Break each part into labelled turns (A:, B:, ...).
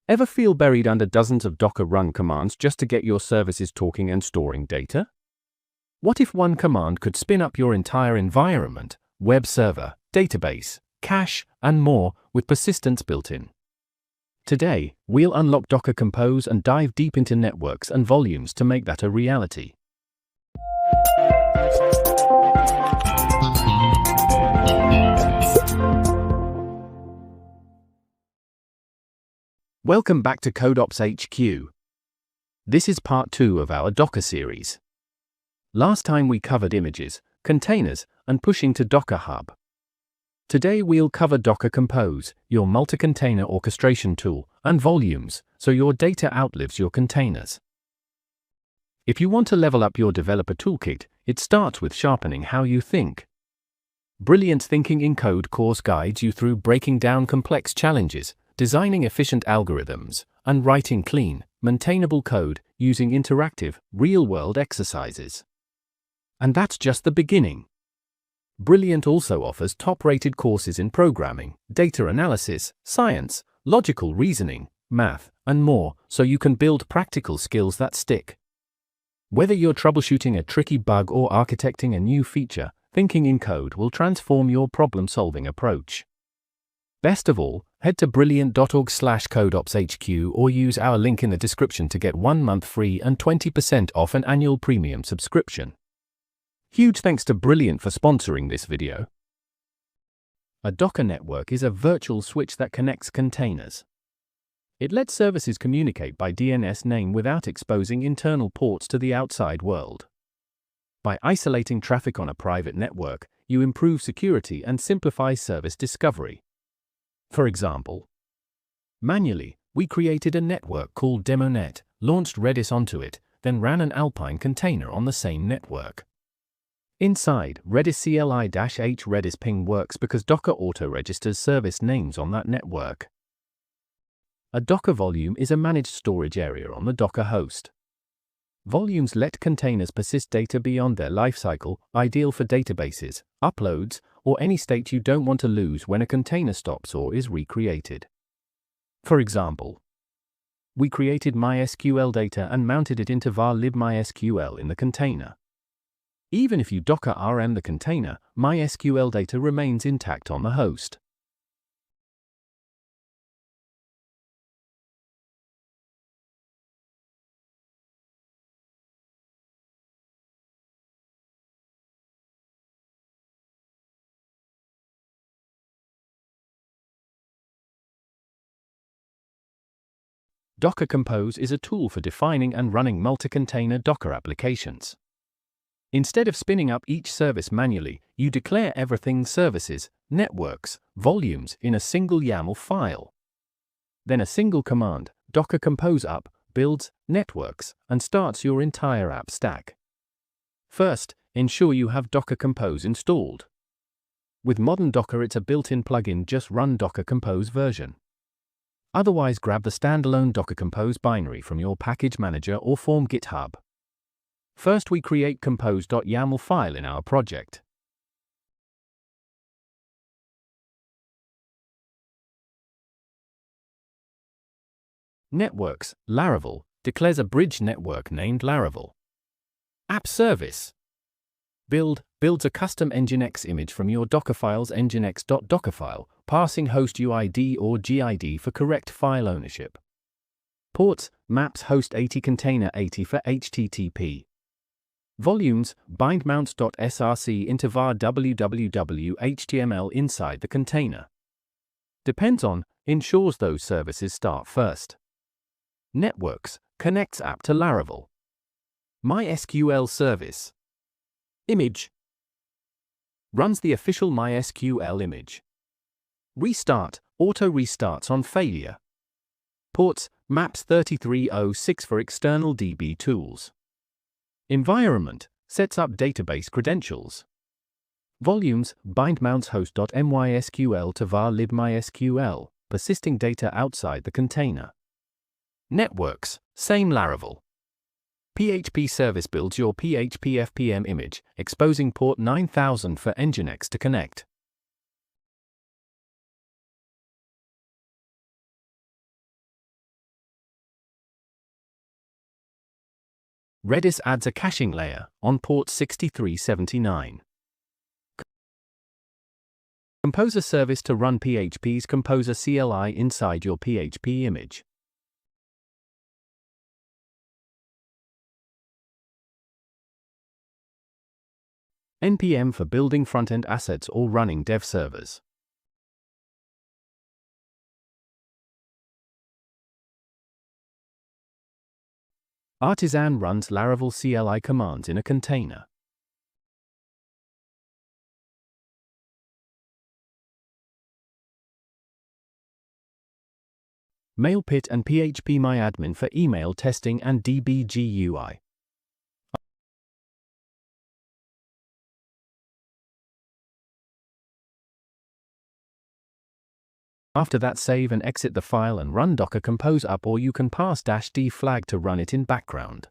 A: Ever feel buried under dozens of Docker run commands just to get your services talking and storing data? What if one command could spin up your entire environment, web server, database, cache, and more, with persistence built in? Today, we'll unlock Docker Compose and dive deep into networks and volumes to make that a reality. Welcome back to CodeOps HQ. This is part 2 of our Docker series. Last time we covered images, containers, and pushing to Docker Hub. Today we'll cover Docker Compose, your multi-container orchestration tool, and volumes, so your data outlives your containers. If you want to level up your developer toolkit, it starts with sharpening how you think. Brilliant Thinking in Code course guides you through breaking down complex challenges, designing efficient algorithms, and writing clean, maintainable code using interactive, real-world exercises. And that's just the beginning. Brilliant also offers top-rated courses in programming, data analysis, science, logical reasoning, math, and more, so you can build practical skills that stick. Whether you're troubleshooting a tricky bug or architecting a new feature, Thinking in Code will transform your problem-solving approach. Best of all, head to brilliant.org/CodeOpsHQ or use our link in the description to get 1 month free and 20% off an annual premium subscription. Huge thanks to Brilliant for sponsoring this video. A Docker network is a virtual switch that connects containers. It lets services communicate by DNS name without exposing internal ports to the outside world. By isolating traffic on a private network, you improve security and simplify service discovery. For example, manually, we created a network called DemoNet, launched Redis onto it, then ran an Alpine container on the same network. Inside, Redis CLI-H Redis ping works because Docker auto-registers service names on that network. A Docker volume is a managed storage area on the Docker host. Volumes let containers persist data beyond their lifecycle, ideal for databases, uploads, or any state you don't want to lose when a container stops or is recreated. For example, we created MySQL data and mounted it into var libmysql in the container. Even if you Docker RM the container, MySQL data remains intact on the host. Docker Compose is a tool for defining and running multi-container Docker applications. Instead of spinning up each service manually, you declare everything services, networks, volumes in a single YAML file. Then a single command, Docker Compose up, builds, networks, and starts your entire app stack. First, ensure you have Docker Compose installed. With modern Docker, it's a built-in plugin, just run Docker Compose version. Otherwise, grab the standalone Docker Compose binary from your package manager or form GitHub. First, we create compose.yaml file in our project. Networks, Laravel, declares a bridge network named Laravel. App service. Builds a custom nginx image from your Docker files nginx.dockerfile, passing host UID or GID for correct file ownership. Ports, maps host 80 container 80 for HTTP. Volumes, bind mounts.src into var www.html inside the container. Depends on, ensures those services start first. Networks, connects app to Laravel. MySQL service. Image. Runs the official MySQL image. Restart, auto restarts on failure. Ports, maps 3306 for external DB tools. Environment, sets up database credentials. Volumes, bind mounts host.mysql to var libmysql, persisting data outside the container. Networks, same Laravel. PHP service builds your PHP FPM image, exposing port 9000 for nginx to connect. Redis adds a caching layer on port 6379. Composer service to run PHP's Composer CLI inside your PHP image. NPM for building front-end assets or running dev servers. Artisan runs Laravel CLI commands in a container. MailPit and PHPMyAdmin for email testing and DB GUI. After that, save and exit the file and run Docker Compose up, or you can pass -d flag to run it in background.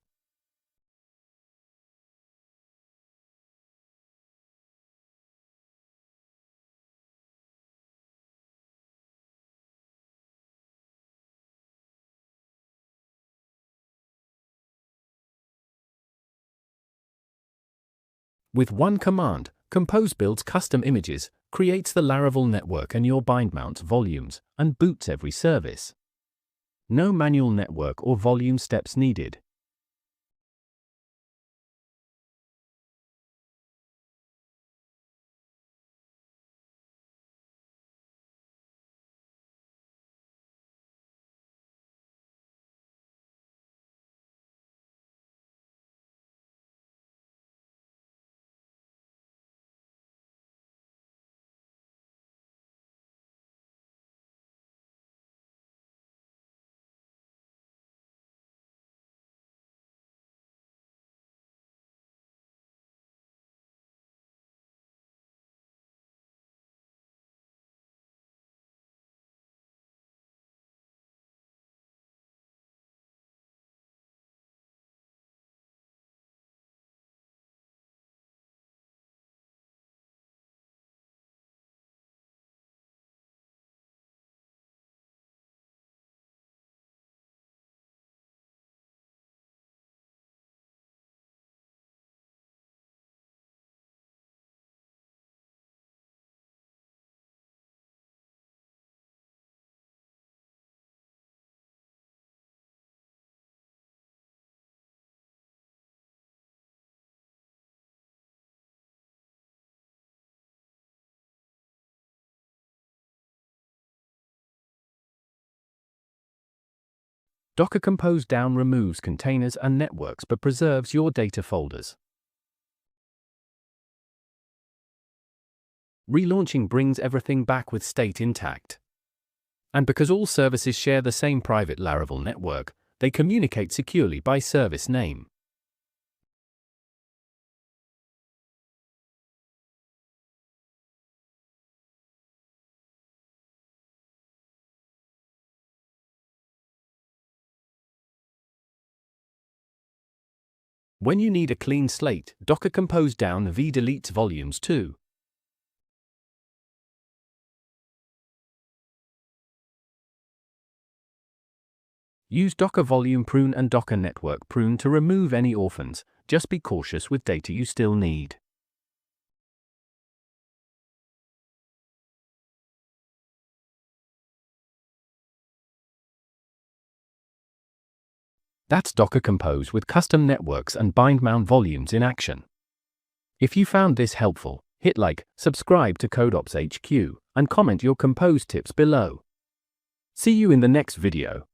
A: With one command, Compose builds custom images, creates the Laravel network and your bind mounts volumes, and boots every service. No manual network or volume steps needed. Docker Compose down removes containers and networks but preserves your data folders. Relaunching brings everything back with state intact. And because all services share the same private Laravel network, they communicate securely by service name. When you need a clean slate, Docker Compose down deletes volumes too. Use Docker Volume Prune and Docker Network Prune to remove any orphans. Just be cautious with data you still need. That's Docker Compose with custom networks and bind mount volumes in action. If you found this helpful, hit like, subscribe to CodeOps HQ, and comment your Compose tips below. See you in the next video.